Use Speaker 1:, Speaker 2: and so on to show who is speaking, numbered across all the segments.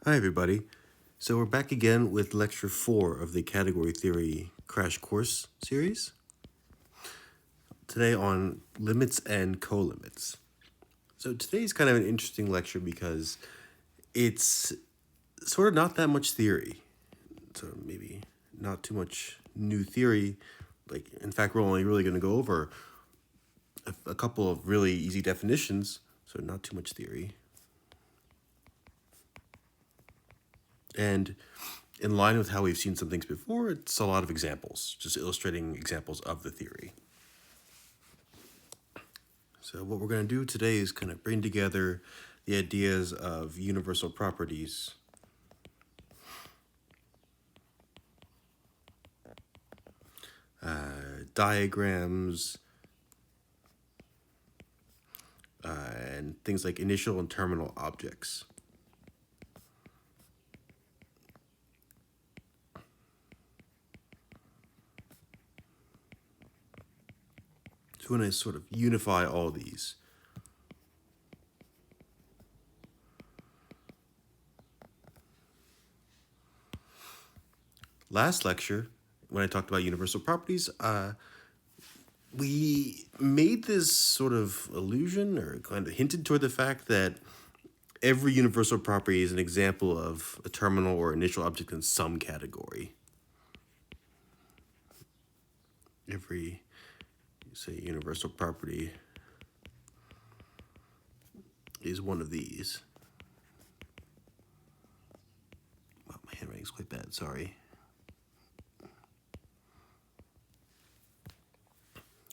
Speaker 1: Hi, everybody. So we're back again with Lecture 4 of the Category Theory Crash Course series. Today on limits and colimits. So today's kind of an interesting lecture because it's sort of not that much theory. So maybe not too much new theory. In fact, we're only really going to go over a couple of really easy definitions. So not too much theory. And in line with how we've seen some things before, it's a lot of examples, just illustrating examples of the theory. So what we're going to do today is kind of bring together the ideas of universal properties, diagrams, and things like initial and terminal objects. So we want to sort of unify all these. Last lecture, when I talked about universal properties, we made this sort of illusion or kind of hinted toward the fact that every universal property is an example of a terminal or initial object in some category. Every, say, universal property is one of these. Wow, my handwriting's quite bad, sorry.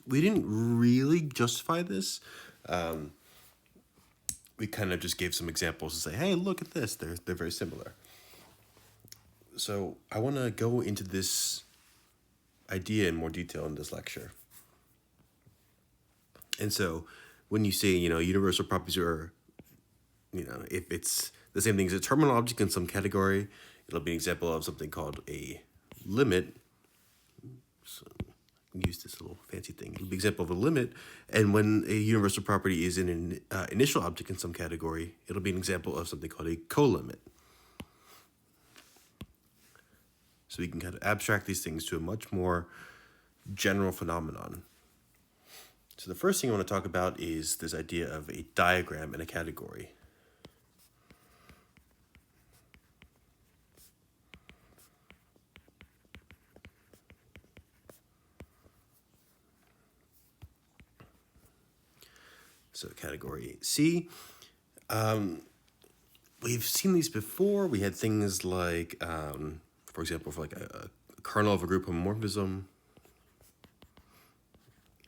Speaker 1: We didn't really justify this. We kind of just gave some examples to say, hey, look at this. They're very similar. So I want to go into this idea in more detail in this lecture. And so when you say, universal properties are, if it's the same thing as a terminal object in some category, it'll be an example of something called a limit. So use this little fancy thing. It'll be an example of a limit. And when a universal property is in an initial object in some category, it'll be an example of something called a colimit. So we can kind of abstract these things to a much more general phenomenon. So the first thing I want to talk about is this idea of a diagram in a category. So category C. We've seen these before. We had things like, for example, for like a kernel of a group homomorphism.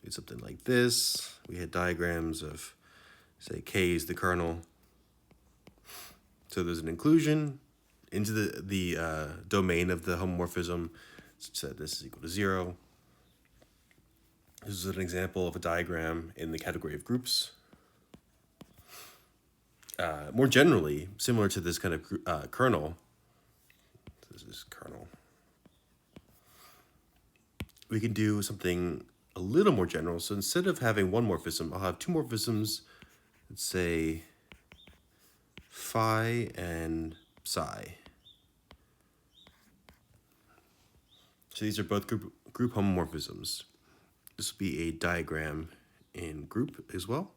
Speaker 1: It's something like this. We had diagrams of, say, K is the kernel. So there's an inclusion into the domain of the homomorphism such that this is equal to 0. This is an example of a diagram in the category of groups. More generally, similar to this kind of kernel, this is kernel, we can do something a little more general. So instead of having one morphism, I'll have two morphisms, let's say phi and psi. So these are both group homomorphisms. This will be a diagram in group as well.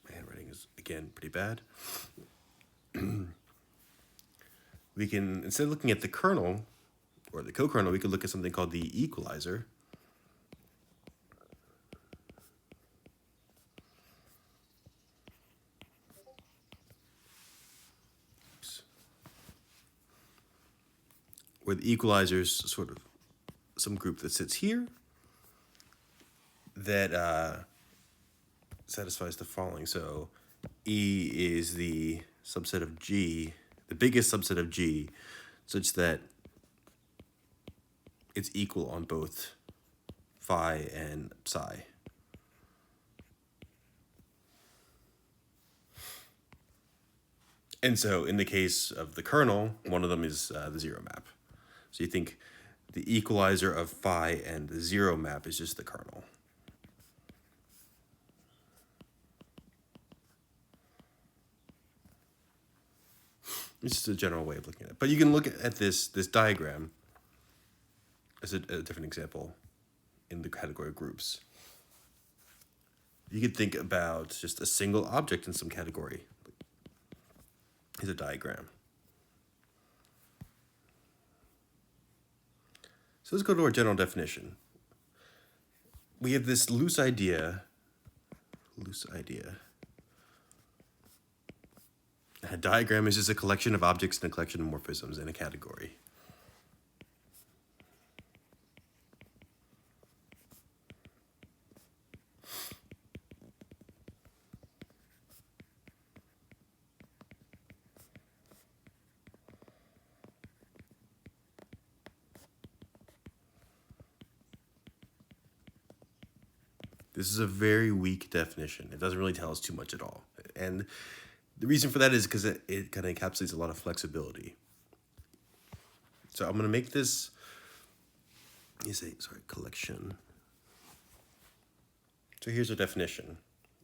Speaker 1: My handwriting is, again, pretty bad. We can, instead of looking at the kernel or the co-kernel, we could look at something called the equalizer. Where the equalizer is sort of some group that sits here that satisfies the following. So E is the subset of G, the biggest subset of G, such that it's equal on both phi and psi. And so in the case of the kernel, one of them is the zero map. So you think the equalizer of phi and the zero map is just the kernel. It's just a general way of looking at it. But you can look at this diagram as a different example in the category groups. You could think about just a single object in some category. Here's a diagram. So let's go to our general definition. We have this loose idea. A diagram is just a collection of objects and a collection of morphisms in a category. This is a very weak definition. It doesn't really tell us too much at all. And the reason for that is because it kind of encapsulates a lot of flexibility. So I'm going to make this, collection. So here's our definition,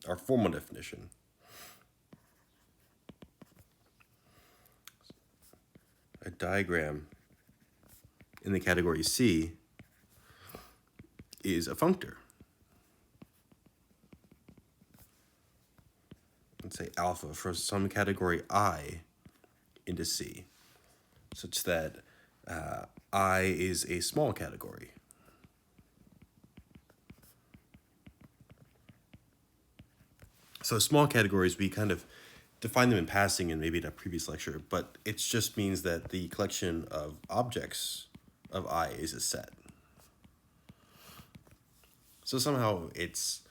Speaker 1: our formal definition. A diagram in the category C is a functor. Let's say alpha for some category I into C, such that I is a small category. So small categories, we kind of define them in passing in maybe in a previous lecture, but it just means that the collection of objects of I is a set. So somehow it's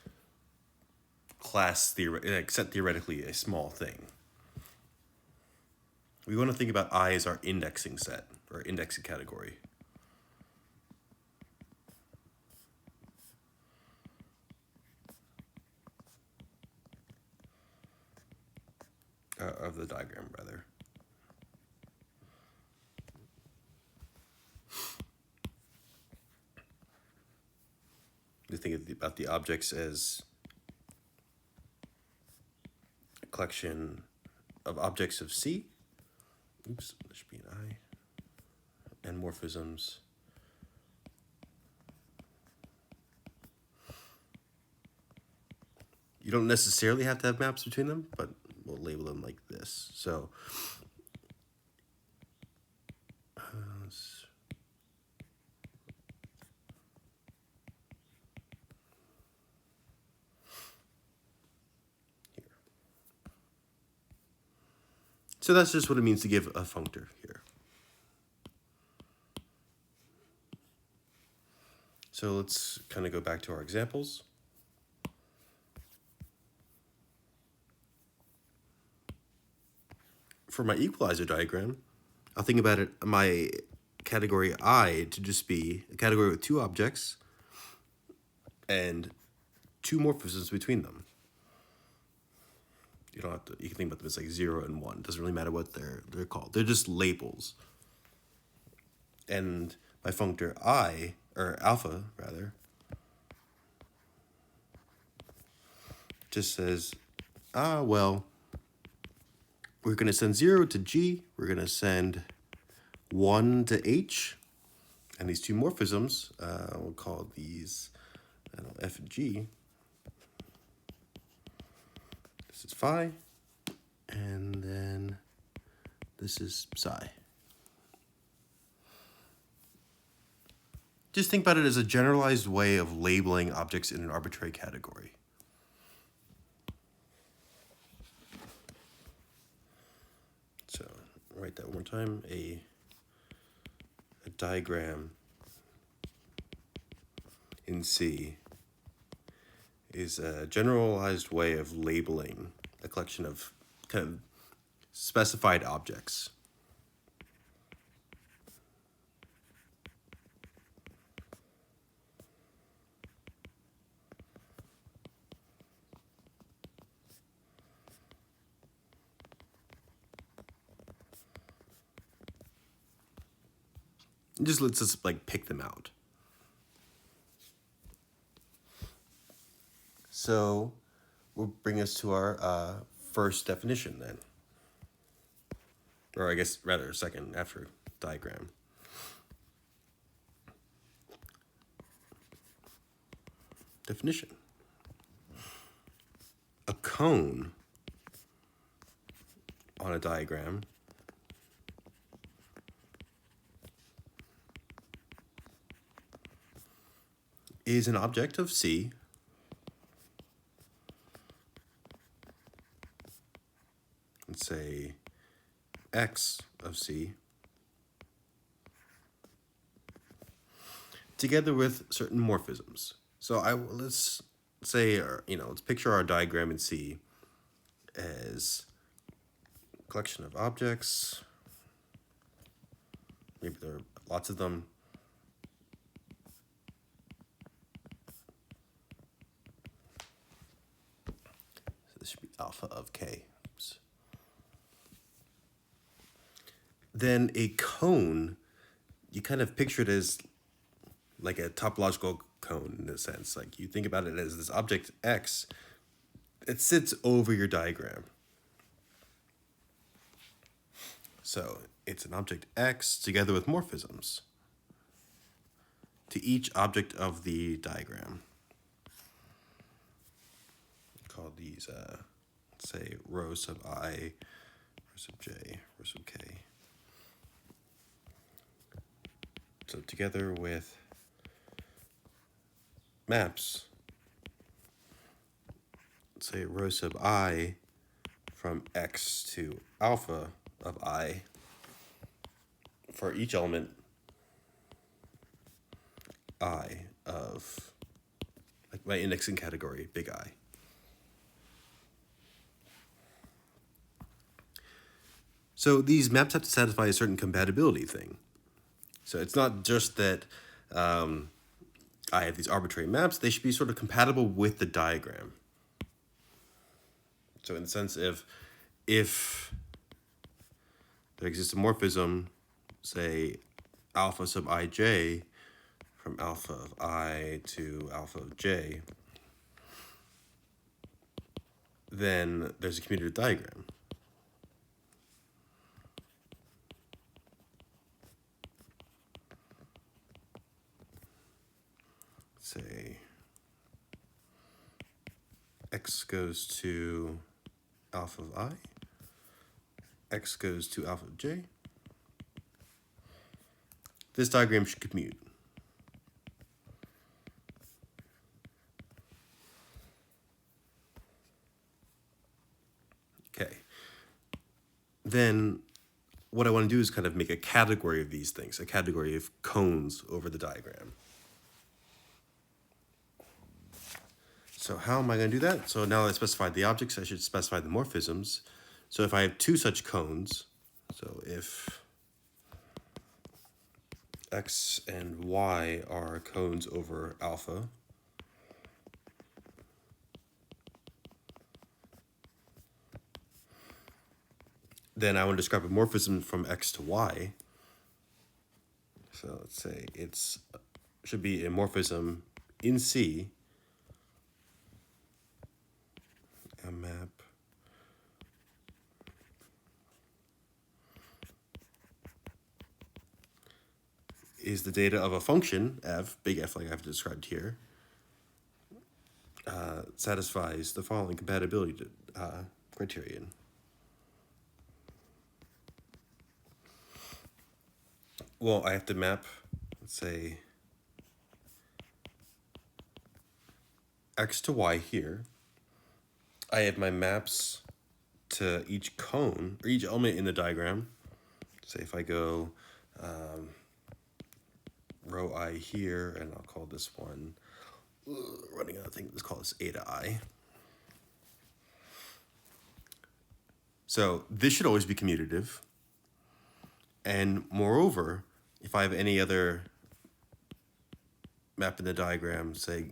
Speaker 1: set theoretically a small thing. We want to think about I as our indexing set, or indexing category. Of the diagram, rather. You think about the objects as a collection of objects of C. Oops, there should be an I. And morphisms. You don't necessarily have to have maps between them, but we'll label them like this. So So that's just what it means to give a functor here. So let's kind of go back to our examples. For my equalizer diagram, I'll think about it, my category I to just be a category with two objects and two morphisms between them. You don't have to, you can think about them as like 0 and 1. It doesn't really matter what they're called. They're just labels. And my functor I, or alpha rather, just says, well, we're going to send 0 to G, we're going to send 1 to H, and these two morphisms, we'll call these F and G. This is phi, and then this is psi. Just think about it as a generalized way of labeling objects in an arbitrary category. So, write that one more time. A diagram in C is a generalized way of labeling a collection of kind of specified objects. It just lets us like pick them out. So we'll bring us to our first definition then. or I guess rather second after diagram. Definition. A cone on a diagram is an object of C let's say X of C together with certain morphisms. So let's say, let's picture our diagram in C as a collection of objects. Maybe there are lots of them. So this should be alpha of K. Oops. Then a cone, you kind of picture it as like a topological cone in a sense. Like you think about it as this object X, it sits over your diagram. So it's an object X together with morphisms to each object of the diagram. Call these, let's say, rho sub I, rho sub J, rho sub K. So together with maps, let's say rho sub I from X to alpha of I for each element I of, like my indexing category, big I. So these maps have to satisfy a certain compatibility thing. So it's not just that I have these arbitrary maps, they should be sort of compatible with the diagram. So in the sense if there exists a morphism, say alpha sub ij from alpha of I to alpha of j, then there's a commutative diagram. Say x goes to alpha of I, x goes to alpha of j. This diagram should commute. Okay. Then what I want to do is kind of make a category of these things, a category of cones over the diagram. So how am I going to do that? So now that I specified the objects, I should specify the morphisms. So if I have two such cones, so if x and y are cones over alpha, then I want to describe a morphism from x to y. So let's say it's should be a morphism in C, a map is the data of a function f, big F like I've described here, satisfies the following compatibility criterion. Well, I have to map, let's say, x to y here. I have my maps to each cone, or each element in the diagram. Say if I go rho I here, and I'll call this one, running out of things, let's call this eta I. So this should always be commutative. And moreover, if I have any other map in the diagram, say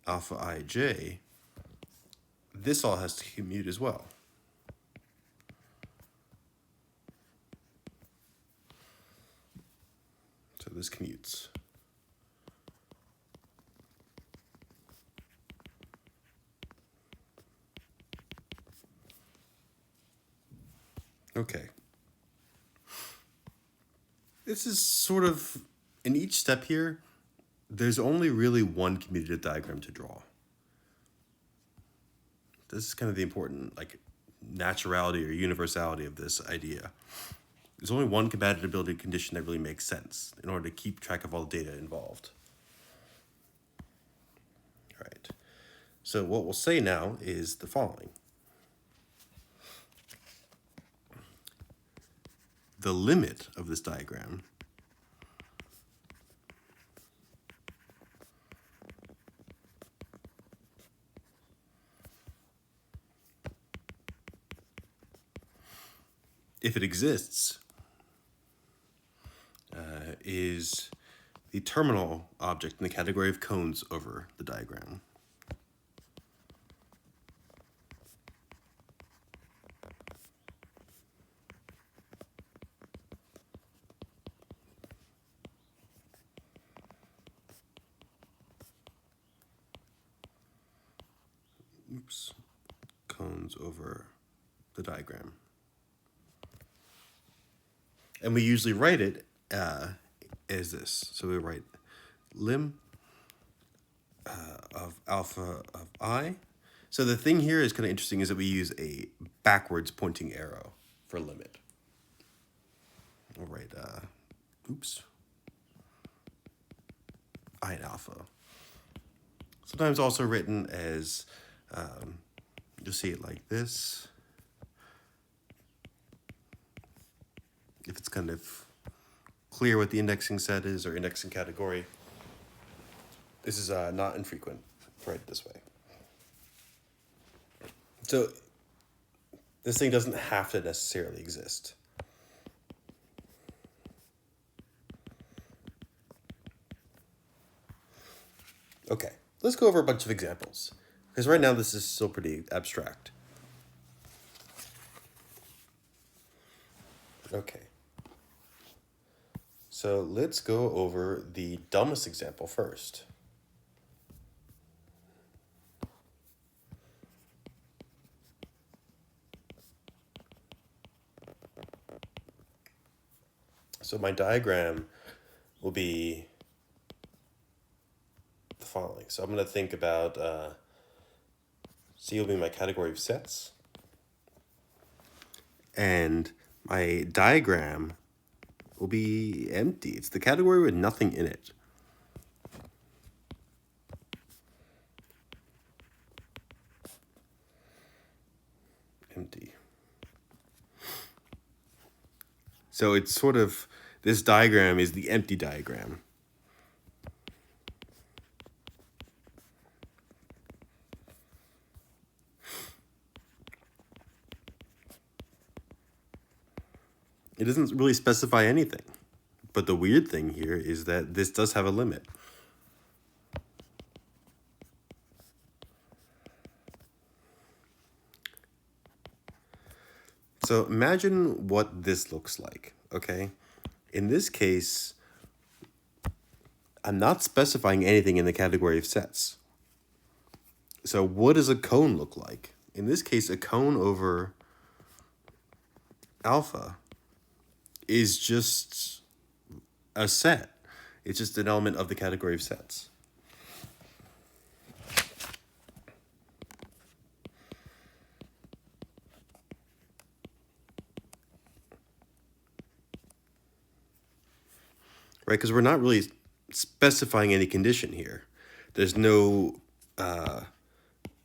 Speaker 1: alpha ij, this all has to commute as well. So this commutes. Okay. This is sort of, in each step here, there's only really one commutative diagram to draw. This is kind of the important, like, naturality or universality of this idea. There's only one compatibility condition that really makes sense in order to keep track of all the data involved. All right. So what we'll say now is the following. The limit of this diagram if it exists, is the terminal object in the category of cones over the diagram. Oops, cones over the diagram. And we usually write it as this. So we write lim of alpha of I. So the thing here is kind of interesting is that we use a backwards pointing arrow for limit. We'll write, I and alpha. Sometimes also written as, you'll see it like this. If it's kind of clear what the indexing set is or indexing category. This is not infrequent to write it this way. So this thing doesn't have to necessarily exist. Okay, let's go over a bunch of examples, because right now this is still pretty abstract. Okay. So let's go over the dumbest example first. So my diagram will be the following. So I'm going to think about C will be my category of sets. And my diagram will be empty. It's the category with nothing in it. Empty. So it's sort of, this diagram is the empty diagram. It doesn't really specify anything. But the weird thing here is that this does have a limit. So imagine what this looks like, okay? In this case, I'm not specifying anything in the category of sets. So what does a cone look like? In this case, a cone over alpha is just a set. It's just an element of the category of sets. Right, because we're not really specifying any condition here. There's no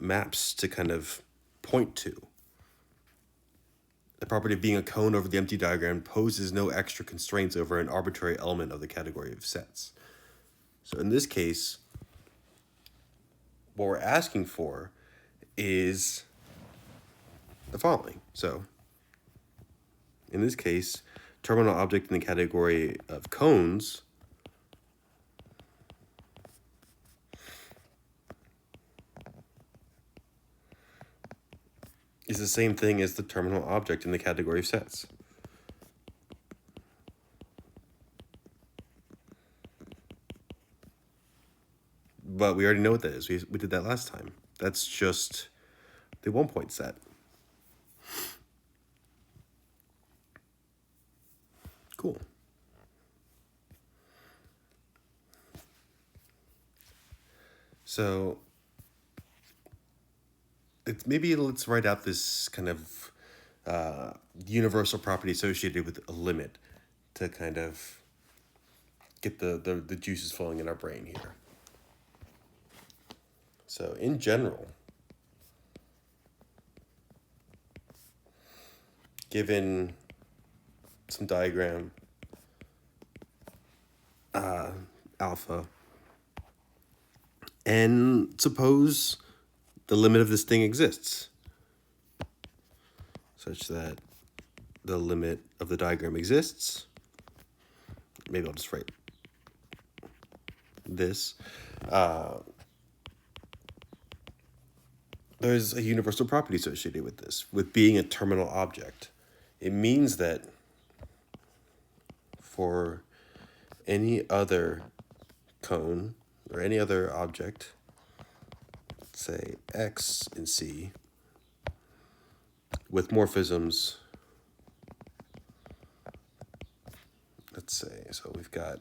Speaker 1: maps to kind of point to. The property of being a cone over the empty diagram poses no extra constraints over an arbitrary element of the category of sets. So in this case, what we're asking for is the following. So in this case, terminal object in the category of cones is the same thing as the terminal object in the category of sets. But we already know what that is. We did that last time. That's just the 1-point set. Cool. So maybe let's write out this kind of universal property associated with a limit to kind of get the juices flowing in our brain here. So in general, given some diagram alpha, and suppose the limit of this thing exists, such that the limit of the diagram exists. Maybe I'll just write this. There's a universal property associated with this, with being a terminal object. It means that for any other cone or any other object, let's say X in C, with morphisms, let's say, so we've got,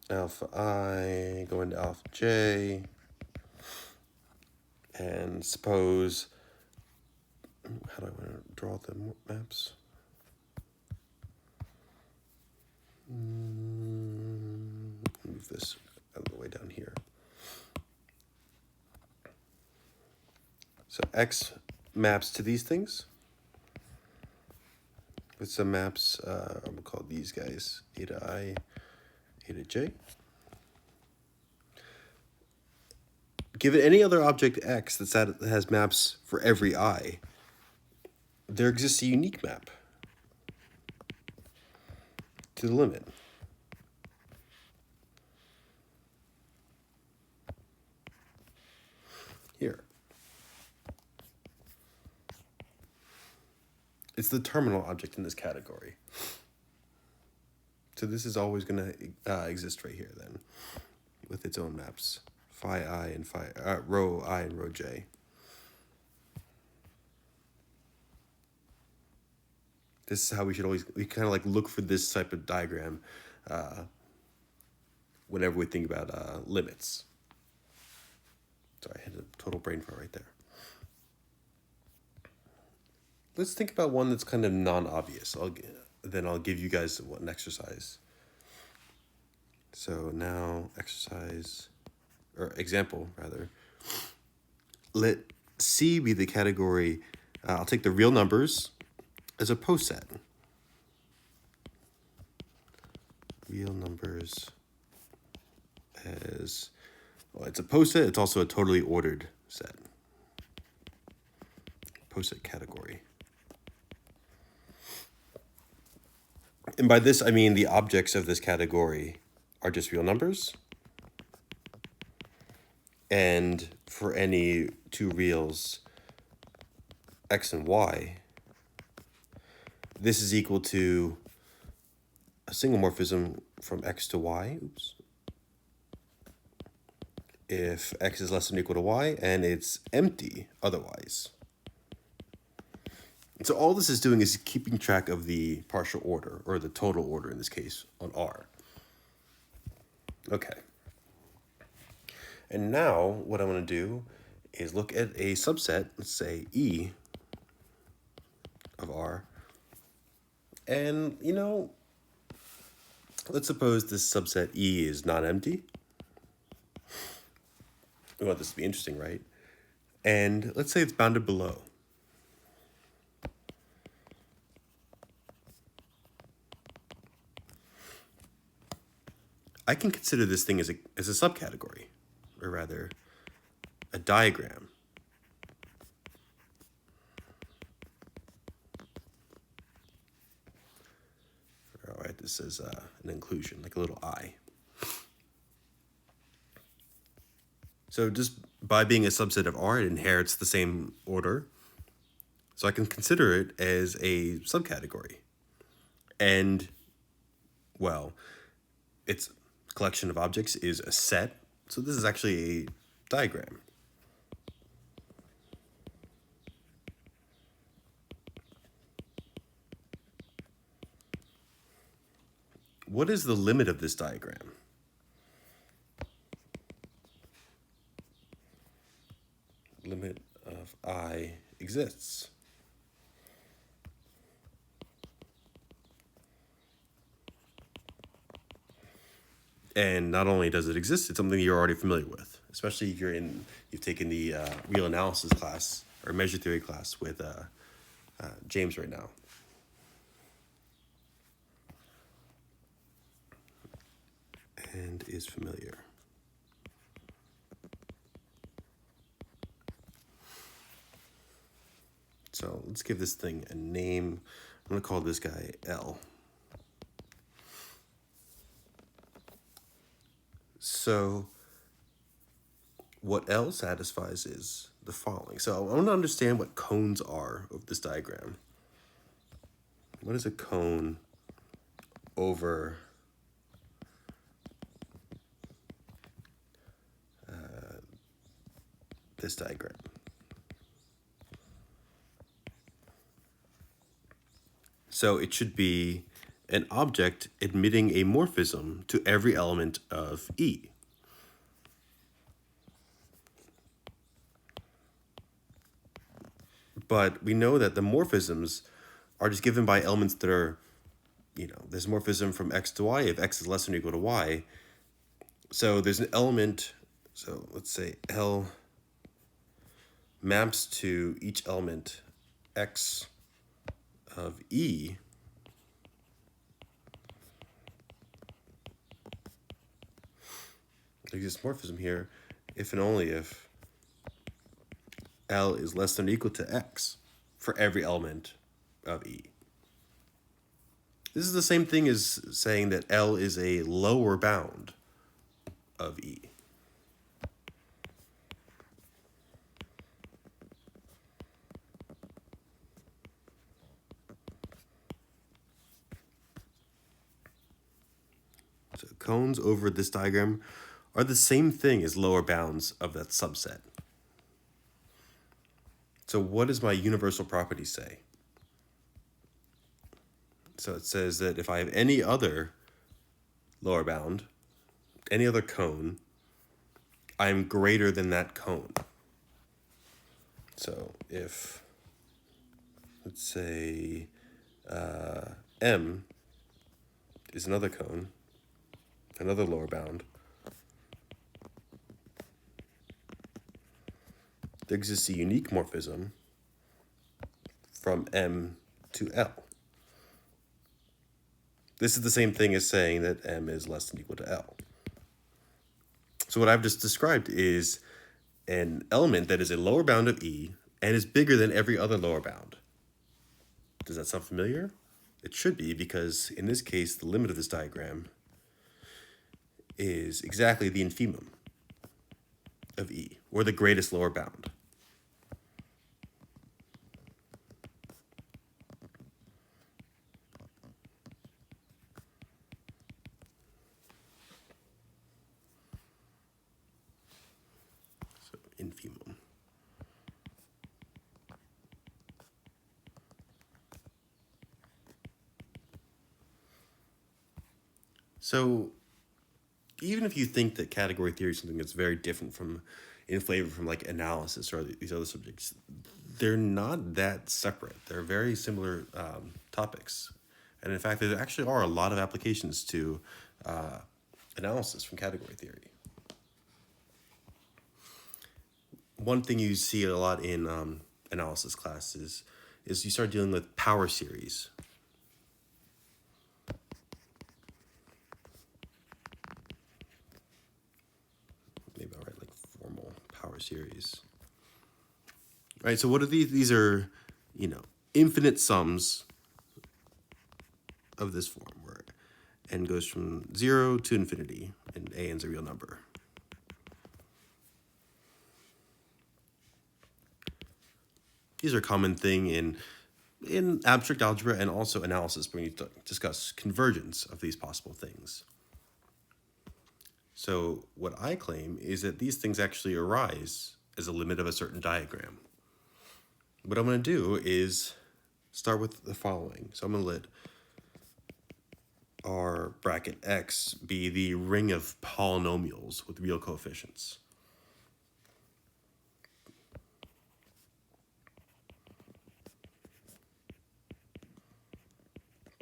Speaker 1: alpha I going to alpha J, and suppose, how do I want to draw the maps? Move this out of the way down here. So X maps to these things with some maps, I'm going to call these guys eta I, eta J. Given any other object X that has maps for every I, there exists a unique map to the limit. Here. It's the terminal object in this category. So this is always going to exist right here then, with its own maps, phi I and rho I and rho J. This is how we kind of like look for this type of diagram whenever we think about limits. Sorry, I had a total brain fart right there. Let's think about one that's kind of non-obvious. Then I'll give you guys an exercise. So now example rather. Let C be the category, I'll take the real numbers as a poset. Real numbers as, well, it's a poset, it's also a totally ordered set. Poset category. And by this, I mean the objects of this category are just real numbers. And for any two reals, X and Y, this is equal to a single morphism from X to Y. Oops. If X is less than or equal to Y, and it's empty otherwise. And so all this is doing is keeping track of the partial order, or the total order in this case, on R. Okay. And now what I want to do is look at a subset, let's say E of R. And, let's suppose this subset E is not empty. We want this to be interesting, right? And let's say it's bounded below. I can consider this thing as a subcategory, or rather, a diagram. All right, this is an inclusion, like a little I. So just by being a subset of R, it inherits the same order. So I can consider it as a subcategory. And, well, its collection of objects is a set. So this is actually a diagram. what is the limit of this diagram? Limit of I exists. And not only does it exist, it's something you're already familiar with, especially if you've taken the real analysis class or measure theory class with James right now. And is familiar. So let's give this thing a name. I'm going to call this guy L. So what L satisfies is the following. So I want to understand what cones are of this diagram. What is a cone over this diagram? So it should be an object admitting a morphism to every element of E. But we know that the morphisms are just given by elements that are, there's morphism from x to y if x is less than or equal to y. So there's an element, so let's say L maps to each element x of E. There's this morphism here if and only if L is less than or equal to x for every element of E. This is the same thing as saying that L is a lower bound of E. So cones over this diagram are the same thing as lower bounds of that subset. So what does my universal property say? So it says that if I have any other lower bound, any other cone, I am greater than that cone. So if, let's say, M is another cone, another lower bound, there exists a unique morphism from M to L. This is the same thing as saying that M is less than or equal to L. So what I've just described is an element that is a lower bound of E and is bigger than every other lower bound. Does that sound familiar? It should be, because in this case, the limit of this diagram is exactly the infimum of E, or the greatest lower bound. So infimum. So even if you think that category theory is something that's very different from, in flavor from like analysis or these other subjects, they're not that separate. They're very similar topics. And in fact, there actually are a lot of applications to analysis from category theory. One thing you see a lot in analysis classes is you start dealing with power series. Maybe I'll write like formal power series. Right, so what are these? These are, infinite sums of this form, where n goes from 0 to infinity, and a n's a real number. These are a common thing in abstract algebra and also analysis when you discuss convergence of these possible things. So what I claim is that these things actually arise as a limit of a certain diagram. What I'm going to do is start with the following. So I'm going to let our bracket X be the ring of polynomials with real coefficients.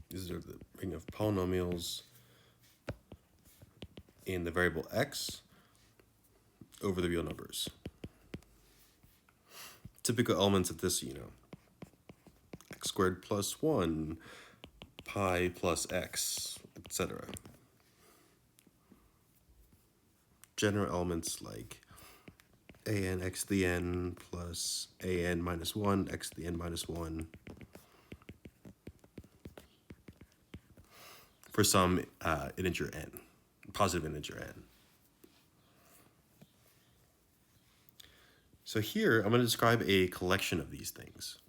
Speaker 1: These are the ring of polynomials in the variable X over the real numbers. Typical elements of this, x squared plus 1, pi plus x, etc. General elements like an x to the n plus an minus 1, x to the n minus 1, for some integer n, positive integer n. So here, I'm going to describe a collection of these things,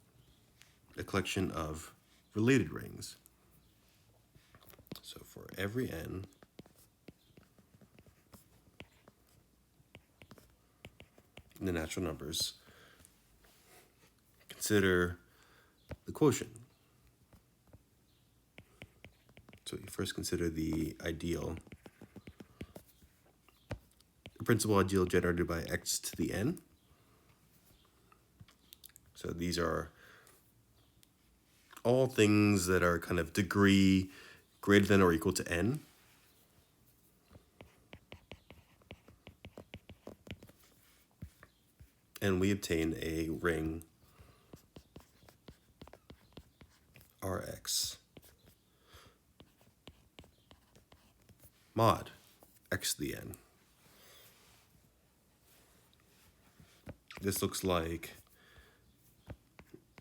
Speaker 1: a collection of related rings. So for every n, in the natural numbers, consider the quotient. So you first consider the ideal, the principal ideal generated by x to the n. So these are all things that are kind of degree greater than or equal to n. And we obtain a ring Rx mod x to the n. This looks like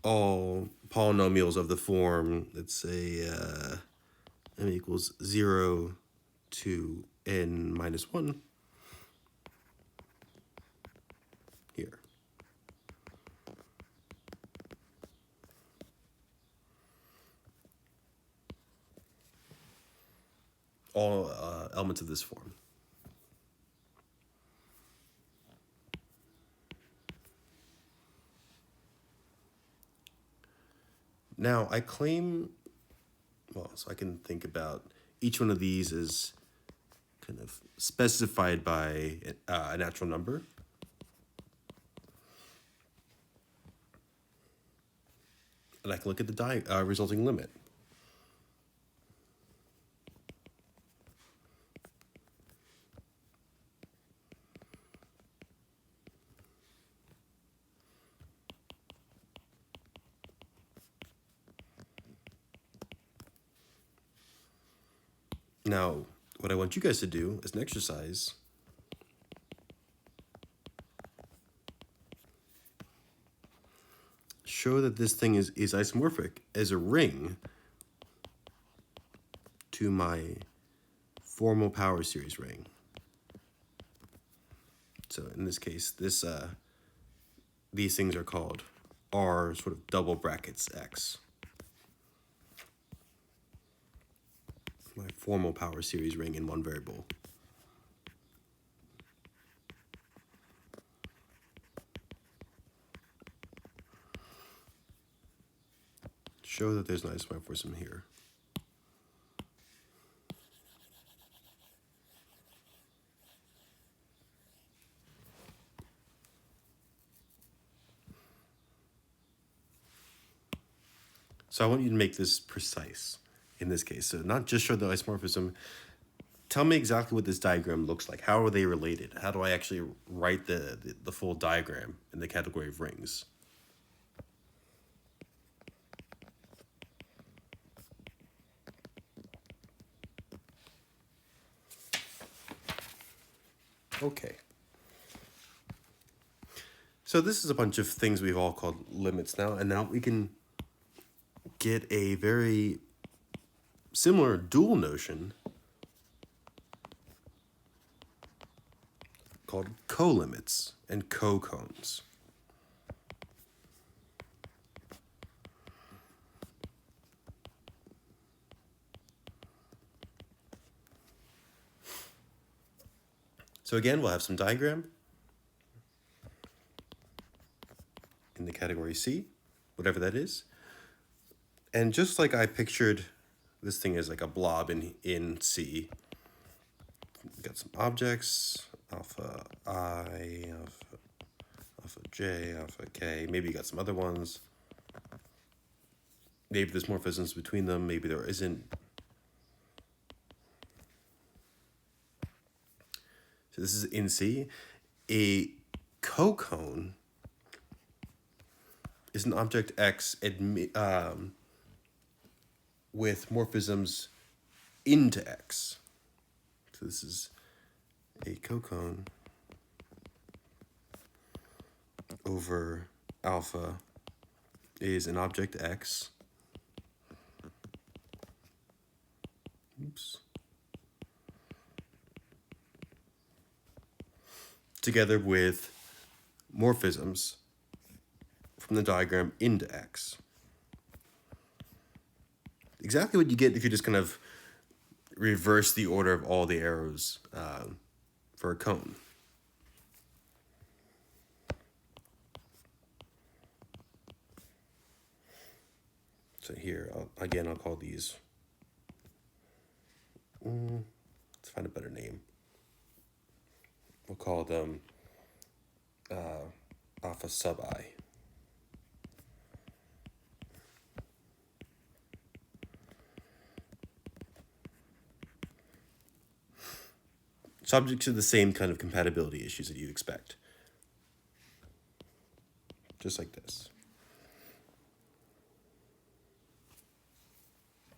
Speaker 1: all polynomials of the form, let's say n equals 0 to n minus 1 here. All elements of this form. Now I claim, so I can think about each one of these as kind of specified by a natural number. And I can look at the resulting limit. Now, what I want you guys to do as an exercise show that this thing is isomorphic as a ring to my formal power series ring. So in this case, these things are called R sort of double brackets X. My formal power series ring in one variable. Show that there's an isomorphism here. So I want you to make this precise in this case. So not just show the isomorphism. Tell me exactly what this diagram looks like. How are they related? How do I actually write the full diagram in the category of rings? Okay. So this is a bunch of things we've all called limits now, and now we can get a very similar dual notion called colimits and cocones. So again, we'll have some diagram in the category C, whatever that is. And just like I pictured this thing is like a blob in C. We've got some objects, alpha I, alpha J, alpha K. Maybe you got some other ones. Maybe there's morphisms between them. Maybe there isn't. So this is in C. A cocone is an object X with morphisms into X. So this is a cocone over alpha is an object X. Oops. Together with morphisms from the diagram into X. Exactly what you get if you just kind of reverse the order of all the arrows for a cone. So here, I'll call these, let's find a better name. We'll call them alpha sub I. Subject to the same kind of compatibility issues that you'd expect. Just like this.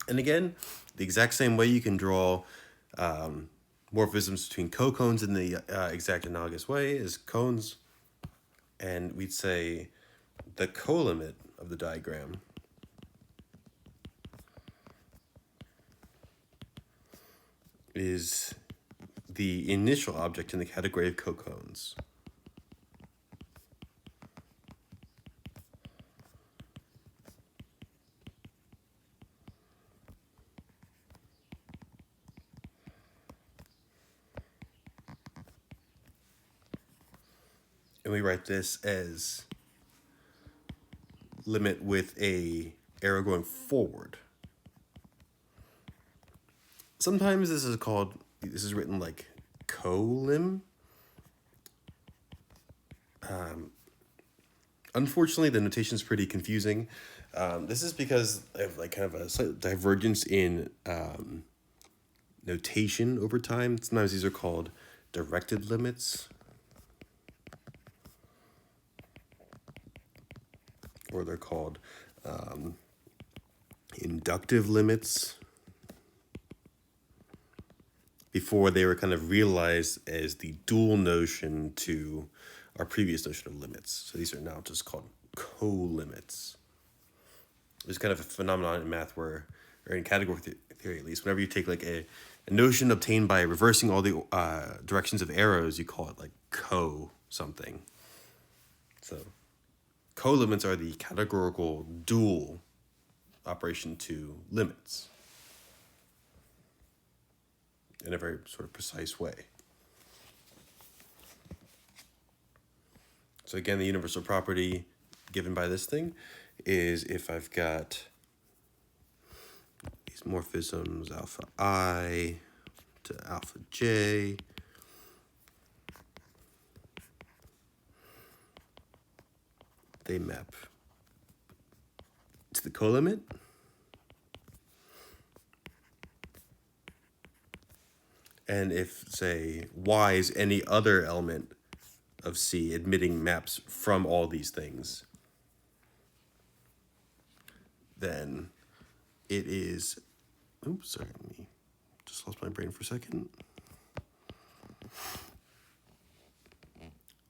Speaker 1: And again, the exact same way you can draw morphisms between cocones in the exact analogous way as cones. And we'd say the colimit of the diagram is the initial object in the category of cocones. And we write this as limit with a arrow going forward. Sometimes this is written like colim. Unfortunately, the notation is pretty confusing. This is because I have like kind of a slight divergence in notation over time. Sometimes these are called directed limits, or they're called inductive limits, before they were kind of realized as the dual notion to our previous notion of limits. So these are now just called colimits. There's kind of a phenomenon in math where, or in category theory at least, whenever you take like a notion obtained by reversing all the directions of arrows, you call it like something. So colimits are the categorical dual operation to limits in a very sort of precise way. So again, the universal property given by this thing is if I've got these morphisms alpha I to alpha J, they map to the colimit. And if, say, Y is any other element of C admitting maps from all these things, then it is, oops, sorry, let me just lost my brain for a second.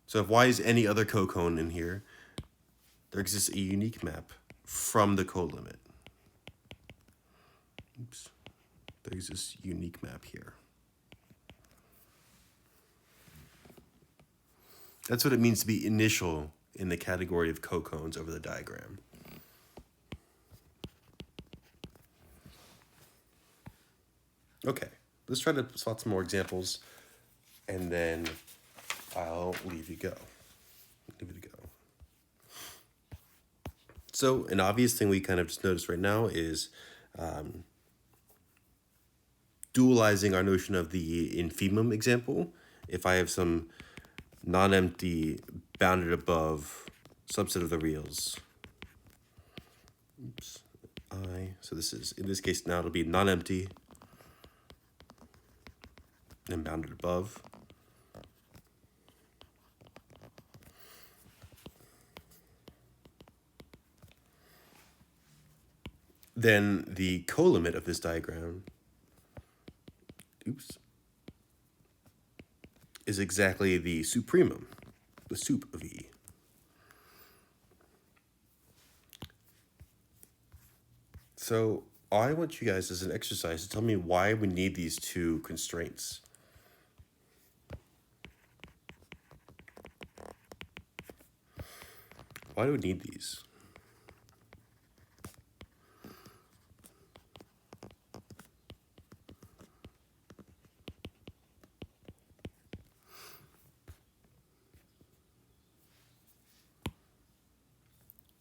Speaker 1: So if Y is any other cocone in here, there exists a unique map from the colimit. Oops, there exists a unique map here. That's what it means to be initial in the category of cocones over the diagram. Okay, let's try to spot some more examples, and then I'll leave you go. So an obvious thing we kind of just noticed right now is dualizing our notion of the infimum example. If I have some non-empty bounded above subset of the reals, so this is, in this case now it'll be non-empty and bounded above. Then the colimit of this diagram, is exactly the supremum, the sup of E. So I want you guys as an exercise to tell me why we need these two constraints. Why do we need these?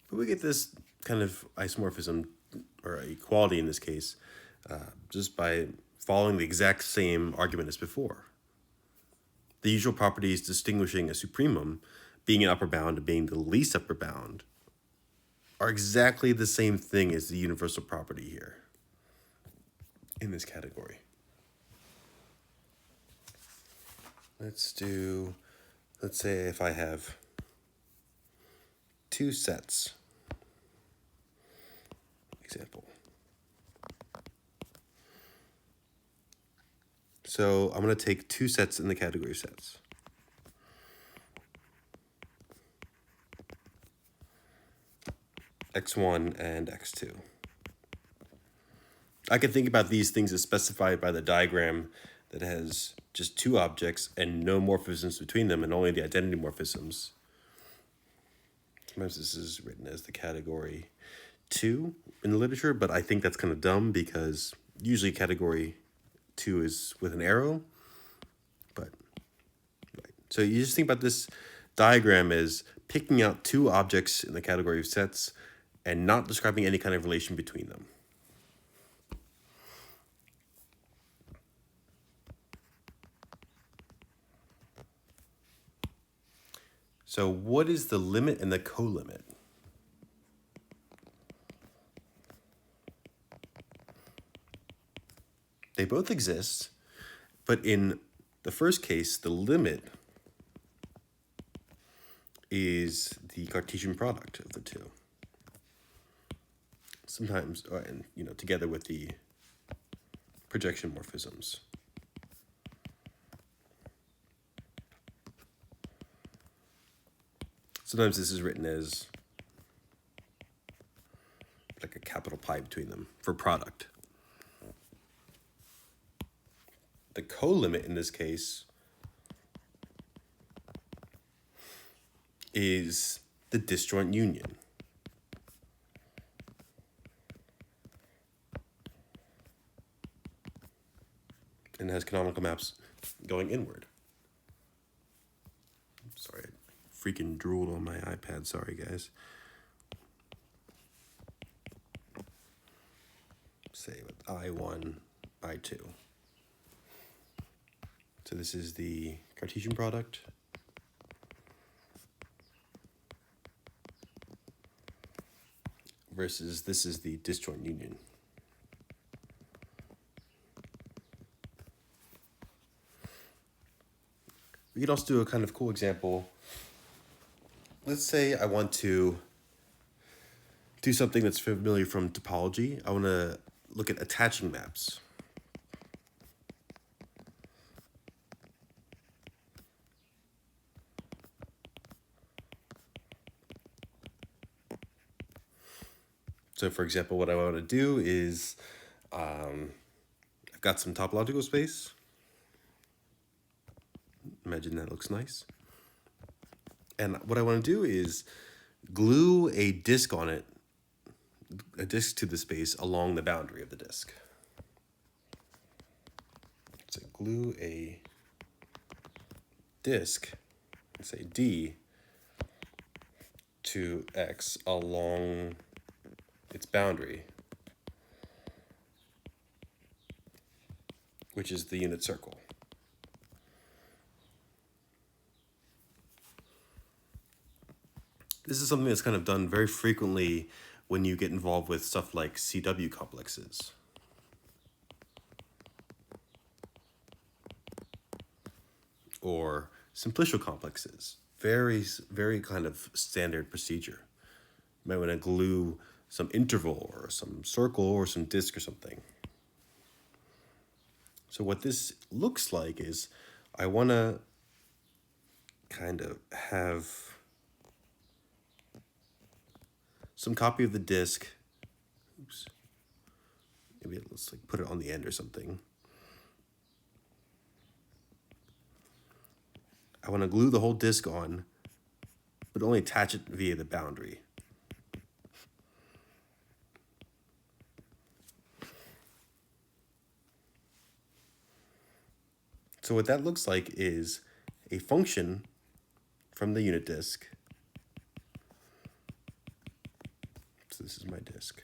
Speaker 1: But we get this kind of isomorphism, or equality in this case, just by following the exact same argument as before. The usual properties distinguishing a supremum, being an upper bound and being the least upper bound, are exactly the same thing as the universal property here in this category. Let's say if I have two sets, example. So I'm going to take two sets in the category sets. X1 and X2. I can think about these things as specified by the diagram that has just two objects and no morphisms between them and only the identity morphisms. Sometimes this is written as the category 2 in the literature, but I think that's kind of dumb because usually category 2 is with an arrow. But right. So you just think about this diagram as picking out two objects in the category of sets and not describing any kind of relation between them. So what is the limit and the colimit? They both exist, but in the first case, the limit is the Cartesian product of the two. Sometimes, and together with the projection morphisms. Sometimes this is written as like a capital pi between them for product. The colimit in this case is the disjoint union. And has canonical maps going inward. Sorry, I freaking drooled on my iPad. Sorry, guys. Say with I1, I2. So this is the Cartesian product. Versus this is the disjoint union. We could also do a kind of cool example. Let's say I want to do something that's familiar from topology. I want to look at attaching maps. So for example, what I want to do is I've got some topological space. Imagine that looks nice. And what I want to do is glue a disk on it, a disk to the space along the boundary of the disk. So glue a disk, say D, to X along its boundary. which is the unit circle. This is something that's kind of done very frequently when you get involved with stuff like CW complexes. Or simplicial complexes. Very, very kind of standard procedure. You might want to glue some interval or some circle or some disk or something. So what this looks like is I want to kind of have some copy of the disk. Oops. Maybe let's like put it on the end or something. I want to glue the whole disk on, but only attach it via the boundary. So what that looks like is a function from the unit disk. So this is my disk.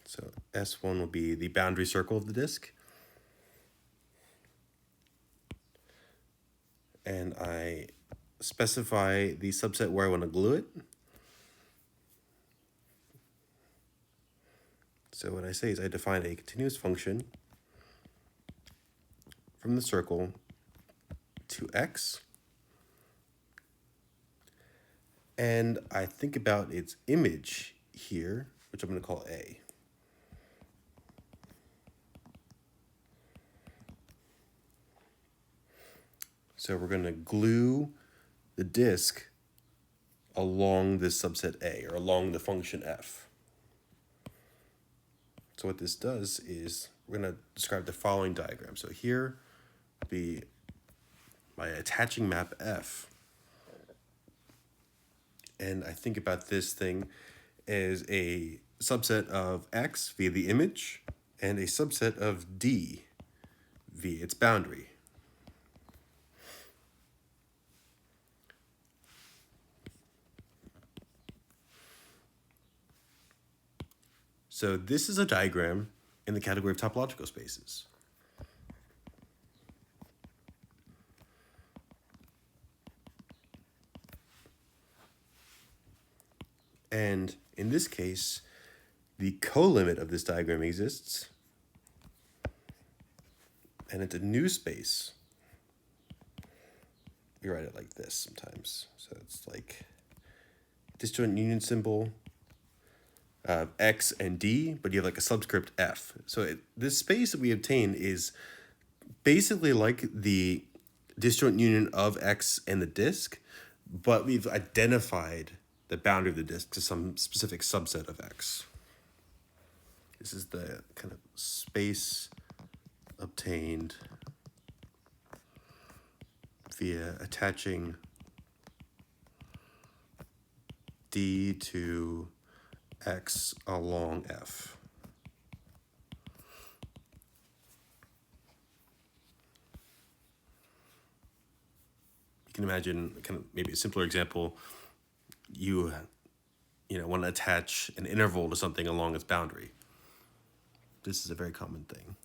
Speaker 1: So S1 will be the boundary circle of the disk. And I specify the subset where I want to glue it. So what I say is I define a continuous function from the circle to X. And I think about its image here, which I'm going to call A. So we're going to glue the disk along this subset A, or along the function F. So what this does is we're going to describe the following diagram. So here would be my attaching map F. And I think about this thing as a subset of X via the image and a subset of D via its boundary. So this is a diagram in the category of topological spaces. And in this case, the colimit of this diagram exists, and it's a new space. We write it like this sometimes. So it's like disjoint union symbol, X and D, but you have like a subscript F. So this space that we obtain is basically like the disjoint union of X and the disk, but we've identified the boundary of the disk to some specific subset of X. This is the kind of space obtained via attaching D to X along F. You can imagine kind of maybe a simpler example. You want to attach an interval to something along its boundary. This is a very common thing.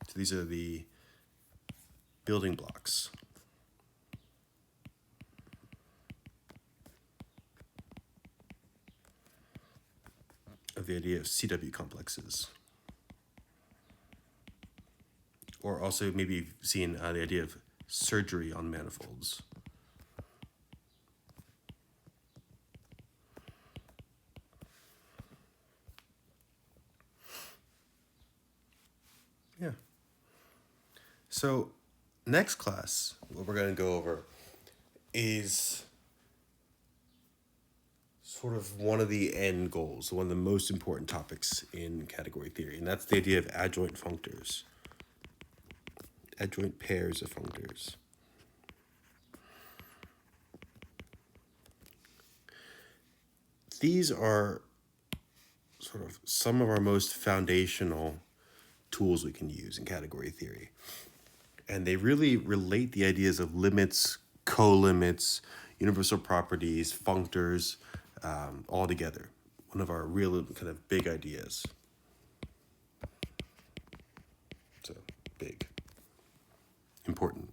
Speaker 1: So these are the building blocks of the idea of CW complexes. Or also maybe you've seen the idea of surgery on manifolds. Yeah. So next class, what we're going to go over is sort of one of the end goals, one of the most important topics in category theory, and that's the idea of adjoint functors, adjoint pairs of functors. These are sort of some of our most foundational tools we can use in category theory. And they really relate the ideas of limits, colimits, universal properties, functors, all together. One of our real kind of big ideas. So, big. Important.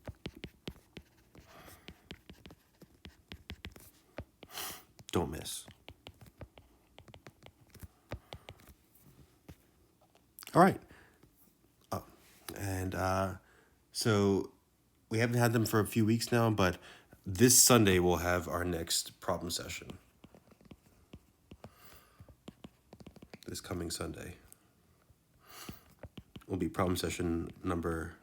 Speaker 1: Don't miss. All right. And so we haven't had them for a few weeks now, but this Sunday we'll have our next problem session. This coming Sunday will be problem session number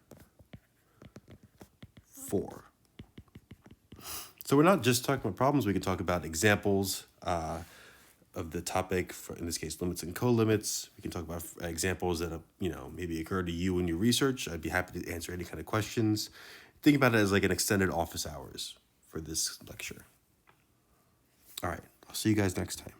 Speaker 1: 4. So we're not just talking about problems, we can talk about examples of the topic, for, in this case, limits and co-limits. We can talk about examples that, maybe occur to you in your research. I'd be happy to answer any kind of questions. Think about it as like an extended office hours for this lecture. All right, I'll see you guys next time.